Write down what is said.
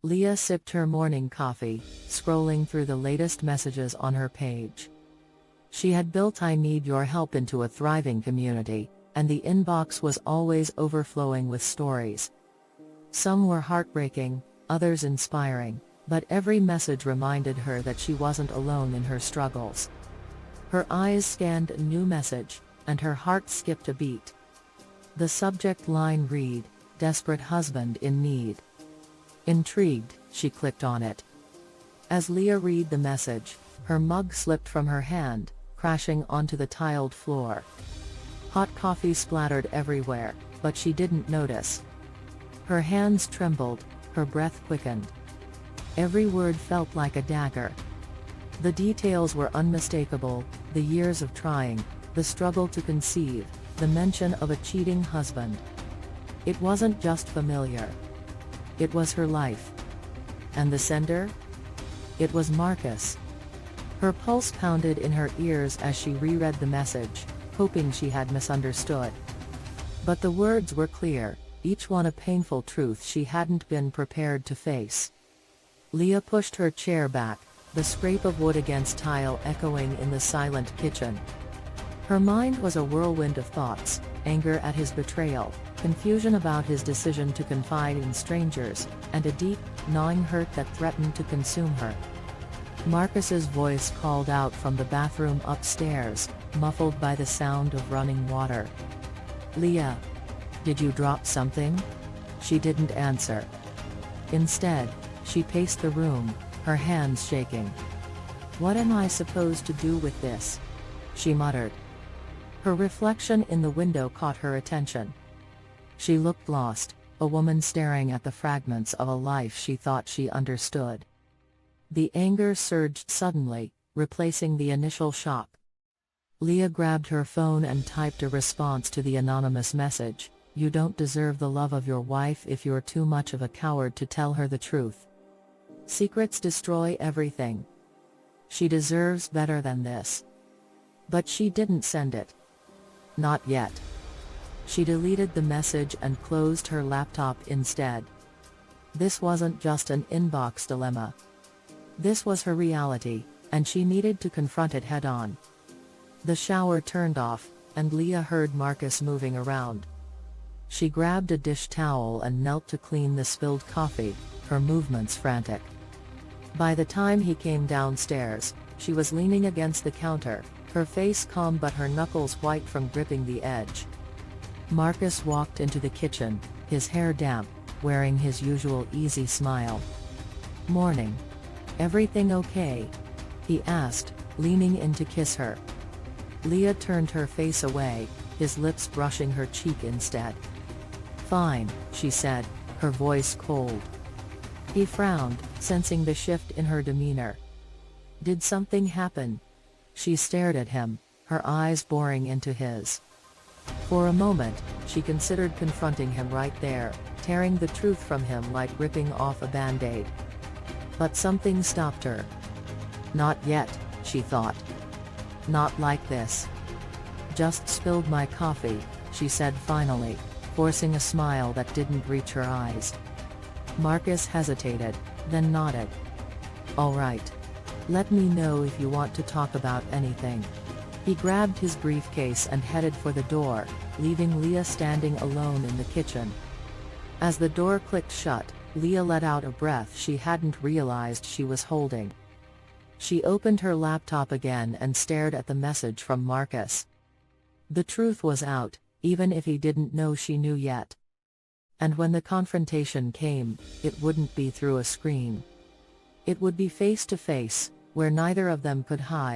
Leah sipped her morning coffee, scrolling through the latest messages on her page. She had built "I need your help" into a thriving community, and the inbox was always overflowing with stories. Some were heartbreaking, others inspiring, but every message reminded her that she wasn't alone in her struggles. Her eyes scanned a new message, and her heart skipped a beat. The subject line read, "Desperate husband in need." Intrigued, she clicked on it. As Leah read the message, her mug slipped from her hand, crashing onto the tiled floor. Hot coffee splattered everywhere, but she didn't notice. Her hands trembled, her breath quickened. Every word felt like a dagger. The details were unmistakable: the years of trying, the struggle to conceive, the mention of a cheating husband. It wasn't just familiar. It was her life. And the sender? It was Marcus. Her pulse pounded in her ears as she reread the message, hoping she had misunderstood. But the words were clear, each one a painful truth she hadn't been prepared to face. Leah pushed her chair back, the scrape of wood against tile echoing in the silent kitchen. Her mind was a whirlwind of thoughts: anger at his betrayal, confusion about his decision to confide in strangers, and a deep, gnawing hurt that threatened to consume her. Marcus's voice called out from the bathroom upstairs, muffled by the sound of running water. "Leah, did you drop something?" She didn't answer. Instead, she paced the room, her hands shaking. "What am I supposed to do with this?" she muttered. Her reflection in the window caught her attention. She looked lost, a woman staring at the fragments of a life she thought she understood. The anger surged suddenly, replacing the initial shock. Leah grabbed her phone and typed a response to the anonymous message: "You don't deserve the love of your wife if you're too much of a coward to tell her the truth. Secrets destroy everything. She deserves better than this." But she didn't send it. Not yet. She deleted the message and closed her laptop instead. This wasn't just an inbox dilemma. This was her reality, and she needed to confront it head-on. The shower turned off, and Leah heard Marcus moving around. She grabbed a dish towel and knelt to clean the spilled coffee, her movements frantic. By the time he came downstairs, she was leaning against the counter, her face calm but her knuckles white from gripping the edge. Marcus walked into the kitchen, his hair damp, wearing his usual easy smile. "Morning. Everything okay?" he asked, leaning in to kiss her. Leah turned her face away, his lips brushing her cheek instead. "Fine," she said, her voice cold. He frowned, sensing the shift in her demeanor. "Did something happen?" She stared at him, her eyes boring into his. For a moment, she considered confronting him right there, tearing the truth from him like ripping off a band-aid. But something stopped her. "Not yet," she thought. "Not like this." "Just spilled my coffee," she said finally, forcing a smile that didn't reach her eyes. Marcus hesitated, then nodded. "All right. Let me know if you want to talk about anything." He grabbed his briefcase and headed for the door, leaving Leah standing alone in the kitchen. As the door clicked shut, Leah let out a breath she hadn't realized she was holding. She opened her laptop again and stared at the message from Marcus. The truth was out, even if he didn't know she knew yet. And when the confrontation came, it wouldn't be through a screen. It would be face to face, where neither of them could hide.